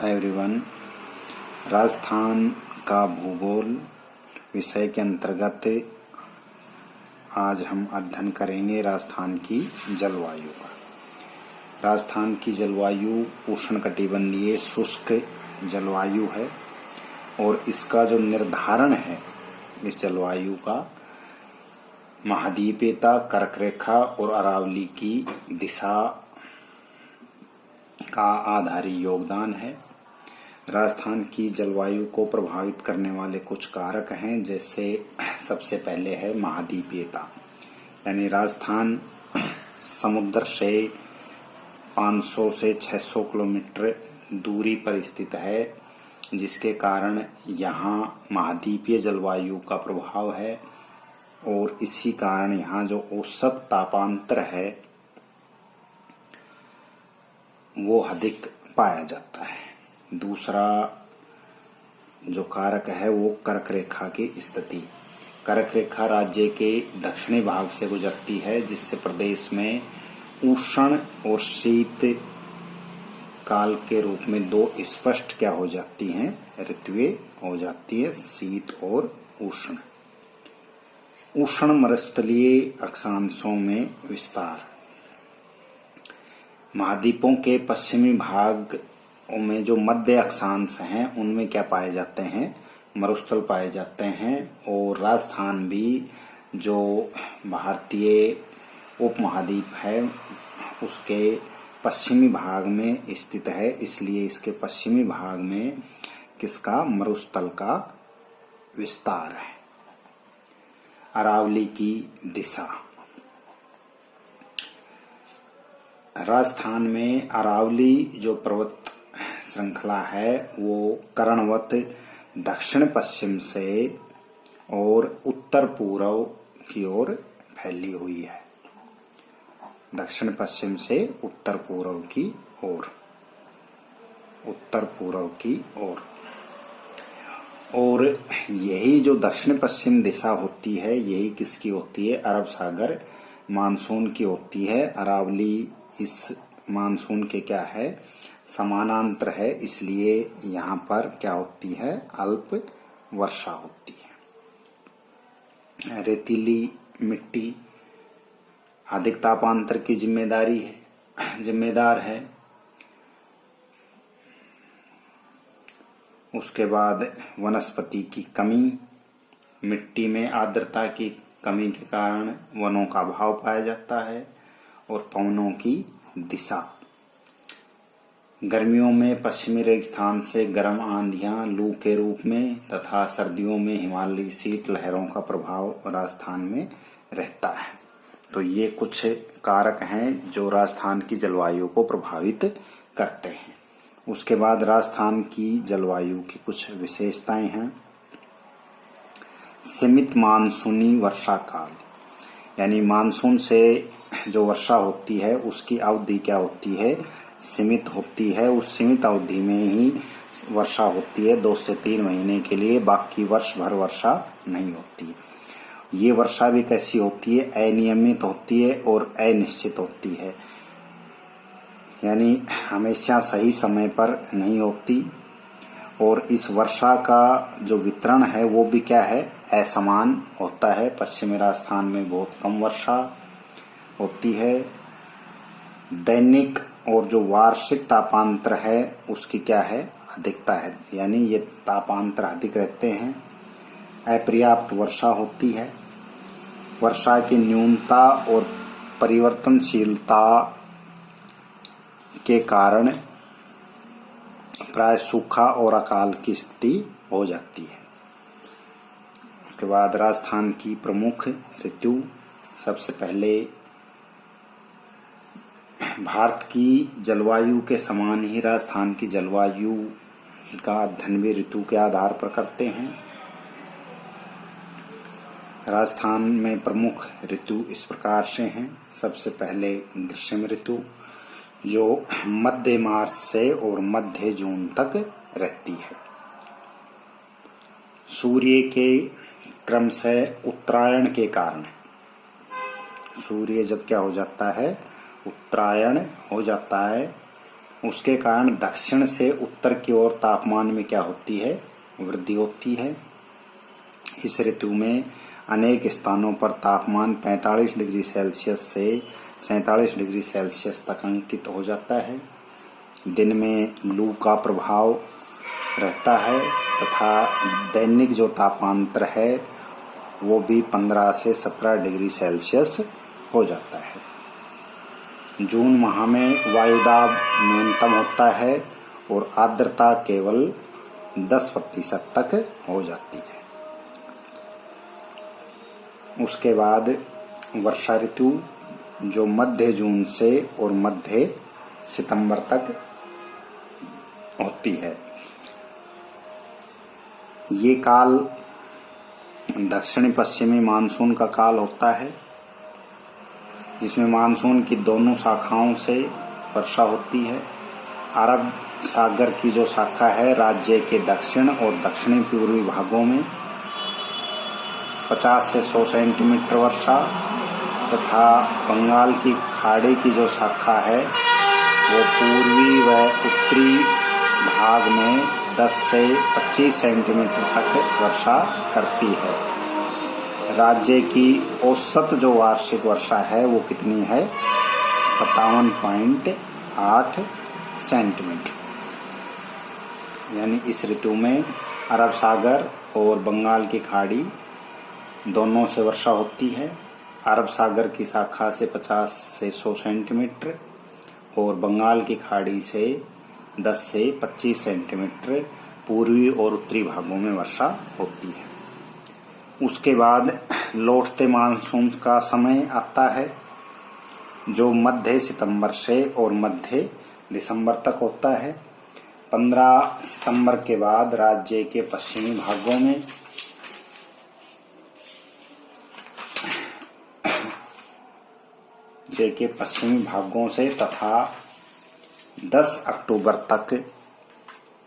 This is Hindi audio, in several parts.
एवरीवन, राजस्थान का भूगोल विषय के अंतर्गत आज हम अध्ययन करेंगे राजस्थान की जलवायु का। राजस्थान की जलवायु उष्णकटिबंधीय शुष्क जलवायु है और इसका जो निर्धारण है इस जलवायु का महाद्वीपीयता, कर्क रेखा और अरावली की दिशा का आधारी योगदान है। राजस्थान की जलवायु को प्रभावित करने वाले कुछ कारक हैं, जैसे सबसे पहले है महाद्वीपीयता, यानी राजस्थान समुद्र से 500 से 600 किलोमीटर दूरी पर स्थित है, जिसके कारण यहाँ महाद्वीपीय जलवायु का प्रभाव है और इसी कारण यहाँ जो औसत तापांतर है वो अधिक पाया जाता है। दूसरा जो कारक है वो कर्क रेखा की स्थिति। कर्क रेखा राज्य के दक्षिणी भाग से गुजरती है, जिससे प्रदेश में उष्ण और शीत काल के रूप में दो स्पष्ट क्या हो जाती हैं, ऋतुएं हो जाती है, शीत और उष्ण। उष्ण मरुस्थलीय अक्षांशों में विस्तार। महाद्वीपों के पश्चिमी भाग में जो मध्य अक्षांश हैं उनमें क्या पाए जाते हैं, मरुस्थल पाए जाते हैं। और राजस्थान भी जो भारतीय उपमहाद्वीप है उसके पश्चिमी भाग में स्थित है, इसलिए इसके पश्चिमी भाग में किसका, मरुस्थल का विस्तार है। अरावली की दिशा। राजस्थान में अरावली जो पर्वत श्रृंखला है वो कर्णवत दक्षिण पश्चिम से और उत्तर पूर्व की ओर फैली हुई है। दक्षिण पश्चिम से उत्तर पूर्व की ओर, उत्तर पूर्व की ओर। और यही जो दक्षिण पश्चिम दिशा होती है यही किसकी होती है, अरब सागर मानसून की होती है। अरावली इस मानसून के क्या है, समानांतर है, इसलिए यहाँ पर क्या होती है, अल्प वर्षा होती है। रेतीली मिट्टी अधिक तापांतर की जिम्मेदार है। उसके बाद वनस्पति की कमी, मिट्टी में आर्द्रता की कमी के कारण वनों का अभाव पाया जाता है। और पवनों की दिशा। गर्मियों में पश्चिमी रेगिस्तान से गर्म आंधियां लू के रूप में तथा सर्दियों में हिमालयी शीत लहरों का प्रभाव राजस्थान में रहता है। तो ये कुछ कारक हैं जो राजस्थान की जलवायु को प्रभावित करते हैं। उसके बाद राजस्थान की जलवायु की कुछ विशेषताएं हैं। सीमित मानसूनी वर्षा काल, यानी मानसून से जो वर्षा होती है उसकी अवधि क्या होती है, सीमित होती है। उस सीमित अवधि में ही वर्षा होती है, 2 से 3 महीने के लिए, बाकी वर्ष भर वर्षा नहीं होती। ये वर्षा भी कैसी होती है, अनियमित होती है और अनिश्चित होती है, यानी हमेशा सही समय पर नहीं होती। और इस वर्षा का जो वितरण है वो भी क्या है, असमान होता है। पश्चिमी राजस्थान में बहुत कम वर्षा होती है। दैनिक और जो वार्षिक तापांतर है उसकी क्या है, अधिकता है, यानी ये तापांतर अधिक रहते हैं। अपर्याप्त वर्षा होती है। वर्षा की न्यूनता और परिवर्तनशीलता के कारण प्राय सूखा और अकाल की स्थिति हो जाती है। उसके बाद राजस्थान की प्रमुख ऋतु। सबसे पहले भारत की जलवायु के समान ही राजस्थान की जलवायु का अध्ययन भी ऋतु के आधार पर करते हैं। राजस्थान में प्रमुख ऋतु इस प्रकार से हैं। सबसे पहले ग्रीष्म ऋतु जो मध्य मार्च से और मध्य जून तक रहती है। सूर्य के क्रम से उत्तरायण के कारण, सूर्य जब क्या हो जाता है, उत्तरायण हो जाता है उसके कारण दक्षिण से उत्तर की ओर तापमान में क्या होती है, वृद्धि होती है। इस ऋतु में अनेक स्थानों पर तापमान 45 डिग्री सेल्सियस से 47 डिग्री सेल्सियस तक अंकित हो जाता है। दिन में लू का प्रभाव रहता है तथा दैनिक जो तापांतर है वो भी 15 से 17 डिग्री सेल्सियस हो जाता है। जून माह में वायुदाब न्यूनतम होता है और आर्द्रता केवल 10% तक हो जाती है। उसके बाद वर्षा ऋतु जो मध्य जून से और मध्य सितंबर तक होती है। ये काल दक्षिणी पश्चिमी मानसून का काल होता है, जिसमें मानसून की दोनों शाखाओं से वर्षा होती है। अरब सागर की जो शाखा है राज्य के दक्षिण और दक्षिणी पूर्वी भागों में 50 से 100 सेंटीमीटर वर्षा तथा बंगाल की खाड़ी की जो शाखा है वो पूर्वी व उत्तरी भाग में 10 से 25 सेंटीमीटर तक वर्षा करती है। राज्य की औसत जो वार्षिक वर्षा है वो कितनी है, 57.8 सेंटीमीटर। यानी इस ऋतु में अरब सागर और बंगाल की खाड़ी दोनों से वर्षा होती है। अरब सागर की शाखा से 50 से 100 सेंटीमीटर और बंगाल की खाड़ी से 10 से 25 सेंटीमीटर पूर्वी और उत्तरी भागों में वर्षा होती है। उसके बाद लौटते मानसून का समय आता है जो मध्य सितंबर से और मध्य दिसंबर तक होता है। 15 सितंबर के बाद राज्य के पश्चिमी भागों में से तथा 10 अक्टूबर तक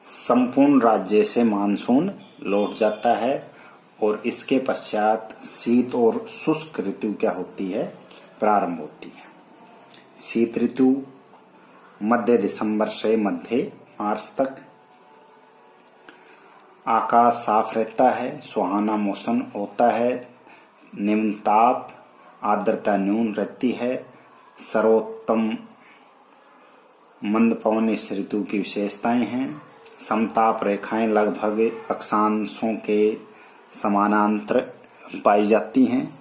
संपूर्ण राज्य से मानसून लौट जाता है और इसके पश्चात शीत और शुष्क ऋतु क्या होती है, प्रारंभ होती है। शीत ऋतु मध्य दिसंबर से मध्य मार्च तक। आकाश साफ रहता है, सुहाना मौसम होता है, निम्न ताप, आर्द्रता न्यून रहती है। सर्वोत्तम मंद पवन इस ऋतु की विशेषताएं हैं। समताप रेखाएं लगभग अक्षांशों के समानांतर पाई जाती हैं,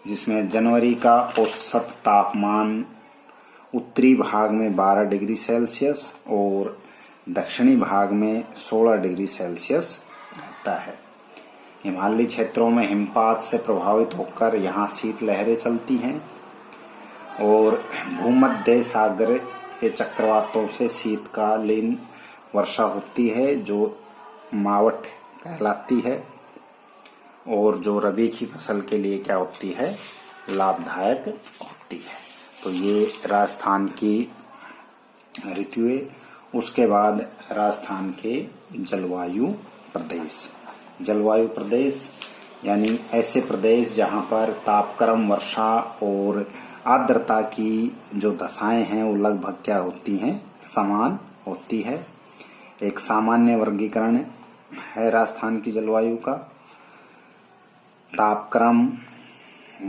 जिसमें जनवरी का औसत तापमान उत्तरी भाग में 12 डिग्री सेल्सियस और दक्षिणी भाग में 16 डिग्री सेल्सियस रहता है। हिमालयी क्षेत्रों में हिमपात से प्रभावित होकर यहाँ शीत लहरें चलती हैं और भूमध्य सागर के चक्रवातों से शीतकालीन वर्षा होती है जो मावठ कहलाती है और जो रबी की फसल के लिए क्या होती है, लाभदायक होती है। तो ये राजस्थान की ऋतुएं। उसके बाद राजस्थान के जलवायु प्रदेश। जलवायु प्रदेश यानी ऐसे प्रदेश जहाँ पर तापक्रम, वर्षा और आर्द्रता की जो दशाएं हैं वो लगभग क्या होती हैं, समान होती है। एक सामान्य वर्गीकरण है राजस्थान की जलवायु का। तापक्रम,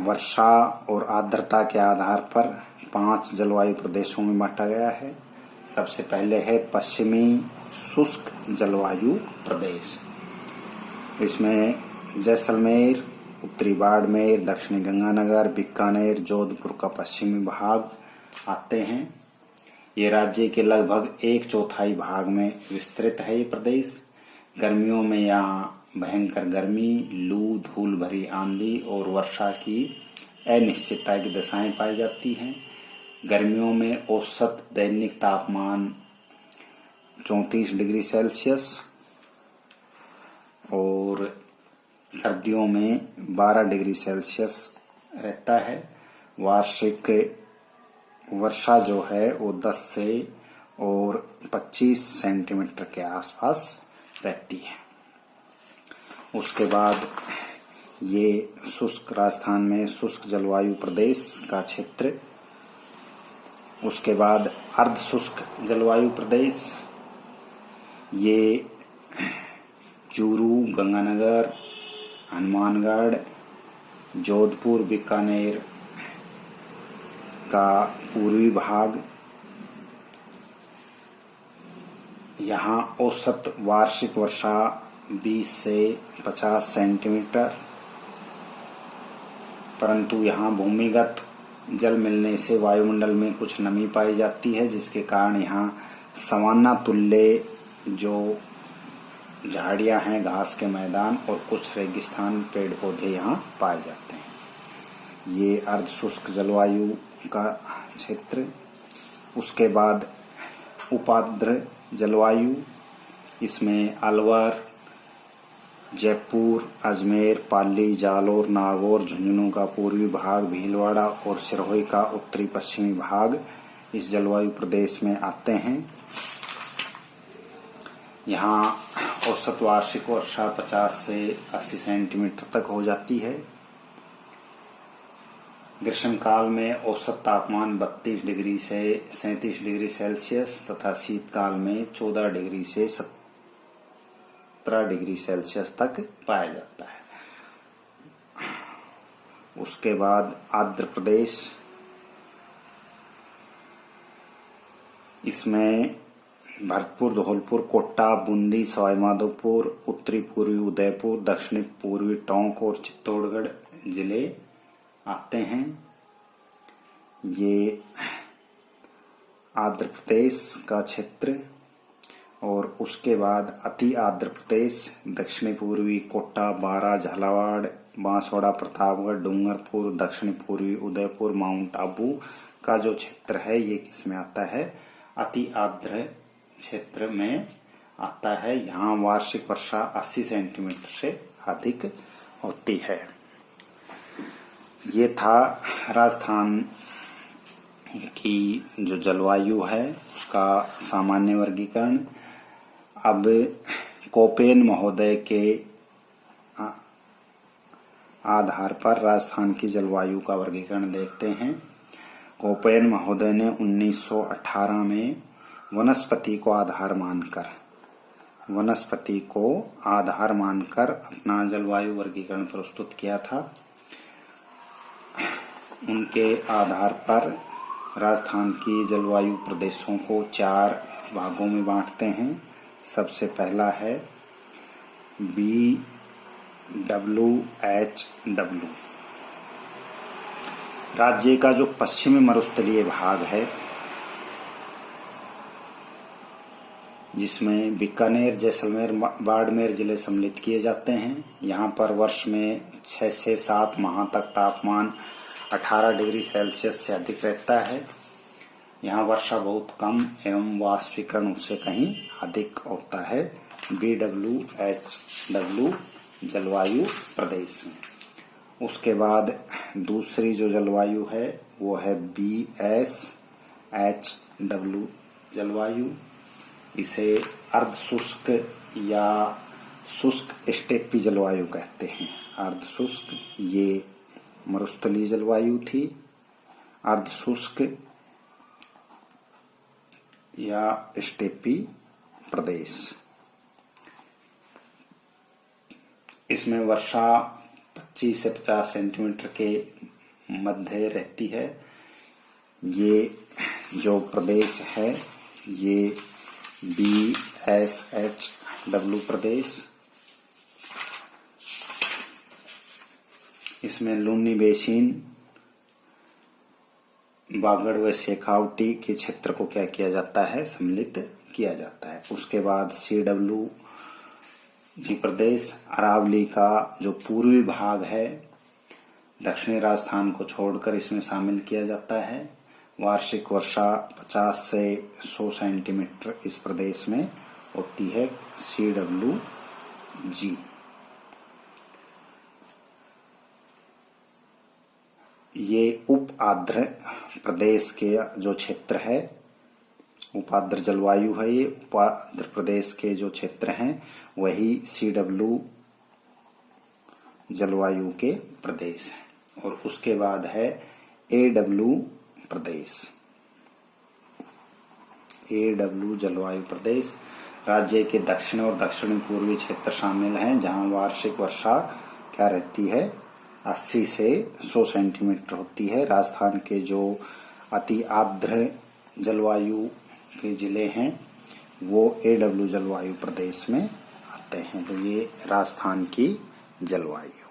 वर्षा और आर्द्रता के आधार पर 5 जलवायु प्रदेशों में बांटा गया है। सबसे पहले है पश्चिमी शुष्क जलवायु प्रदेश। इसमें जैसलमेर, उत्तरी बाड़मेर, दक्षिणी गंगानगर, बीकानेर, जोधपुर का पश्चिमी भाग आते हैं। ये राज्य के लगभग 1/4 भाग में विस्तृत है। ये प्रदेश गर्मियों में यहाँ भयंकर गर्मी, लू, धूल भरी आंधी और वर्षा की अनिश्चितता की दशाएं पाई जाती हैं। गर्मियों में औसत दैनिक तापमान 34 डिग्री सेल्सियस और सर्दियों में 12 डिग्री सेल्सियस रहता है। वार्षिक वर्षा जो है वो 10 से और 25 सेंटीमीटर के आसपास रहती है। उसके बाद ये शुष्क, राजस्थान में शुष्क जलवायु प्रदेश का क्षेत्र उसके बाद अर्ध शुष्क जलवायु प्रदेश, ये चूरू, गंगानगर, हनुमानगढ़, जोधपुर, बीकानेर का पूर्वी भाग, यहाँ औसत वार्षिक वर्षा 20 से 50 सेंटीमीटर, परंतु यहाँ भूमिगत जल मिलने से वायुमंडल में कुछ नमी पाई जाती है, जिसके कारण यहाँ सवाना तुल्य जो झाड़ियाँ हैं, घास के मैदान और कुछ रेगिस्तान पेड़ पौधे यहाँ पाए जाते हैं। ये अर्ध शुष्क जलवायु का क्षेत्र। उसके बाद उपार्द्र जलवायु, इसमें अलवर, जयपुर, अजमेर, पाली, जालोर, नागौर, झुंझुनू का पूर्वी भाग, भीलवाड़ा और सिरोही का उत्तरी पश्चिमी भाग इस जलवायु प्रदेश में आते हैं। यहाँ औसत वार्षिक वर्षा 50 से 80 सेंटीमीटर तक हो जाती है। ग्रीष्मकाल में औसत तापमान 32 डिग्री से 37 डिग्री सेल्सियस तथा शीतकाल में 14 डिग्री से 17 डिग्री सेल्सियस तक पाया जाता है। उसके बाद आर्द्र प्रदेश, इसमें भरतपुर, धौलपुर, कोटा, बूंदी, सवाईमाधोपुर, उत्तरी पूर्वी उदयपुर, दक्षिणी पूर्वी टोंक और चित्तौड़गढ़ जिले आते हैं। ये आर्द्र प्रदेश का क्षेत्र। और उसके बाद अति आर्द्र प्रदेश, दक्षिणी पूर्वी कोटा, बारा, झालावाड़, बांसवाड़ा, प्रतापगढ़, डूंगरपुर, दक्षिणी पूर्वी उदयपुर, माउंट आबू का जो क्षेत्र है ये किसमें आता है? अति आर्द्र क्षेत्र में आता है। यहाँ वार्षिक वर्षा 80 सेंटीमीटर से अधिक होती है। ये था राजस्थान की जो जलवायु है उसका सामान्य वर्गीकरण। अब कोपेन महोदय के आधार पर राजस्थान की जलवायु का वर्गीकरण देखते हैं। कोपेन महोदय ने 1918 में वनस्पति को आधार मानकर अपना जलवायु वर्गीकरण प्रस्तुत किया था। उनके आधार पर राजस्थान की जलवायु प्रदेशों को 4 भागों में बांटते हैं। सबसे पहला है BWHW। राज्य का जो पश्चिमी मरुस्थलीय भाग है, जिसमें बीकानेर, जैसलमेर, बाड़मेर जिले सम्मिलित किए जाते हैं। यहाँ पर वर्ष में 6 से 7 माह तक तापमान 18 डिग्री सेल्सियस से अधिक रहता है। यहाँ वर्षा बहुत कम एवं वाष्पीकरण उससे कहीं अधिक होता है। BWHW जलवायु प्रदेश में। उसके बाद दूसरी जो जलवायु है वो है BSHW जलवायु। इसे अर्ध शुष्क या शुष्क स्टेपी जलवायु कहते हैं। अर्ध शुष्क ये मरुस्थलीय जलवायु थी। अर्ध शुष्क या स्टेपी प्रदेश, इसमें वर्षा 25 से 50 सेंटीमीटर के मध्य रहती है। ये जो प्रदेश है ये BSHW प्रदेश। इसमें लूनी बेसिन, बागड़ व शेखावटी के क्षेत्र को क्या किया जाता है? सम्मिलित किया जाता है। उसके बाद CWG प्रदेश, अरावली का जो पूर्वी भाग है दक्षिणी राजस्थान को छोड़कर इसमें शामिल किया जाता है। वार्षिक वर्षा 50 से 100 सेंटीमीटर इस प्रदेश में होती है। CWG। ये उप आर्द्र प्रदेश के जो क्षेत्र है, उपाद्र जलवायु है। ये उपाद्र प्रदेश के जो क्षेत्र हैं वही CW जलवायु के प्रदेश हैं। और उसके बाद है AW प्रदेश। AW जलवायु प्रदेश। राज्य के दक्षिण और दक्षिण पूर्वी क्षेत्र शामिल हैं, जहां वार्षिक वर्षा क्या रहती है 80 से 100 सेंटीमीटर होती है। राजस्थान के जो अति आर्द्र जलवायु के जिले हैं वो AW जलवायु प्रदेश में आते हैं। तो ये राजस्थान की जलवायु।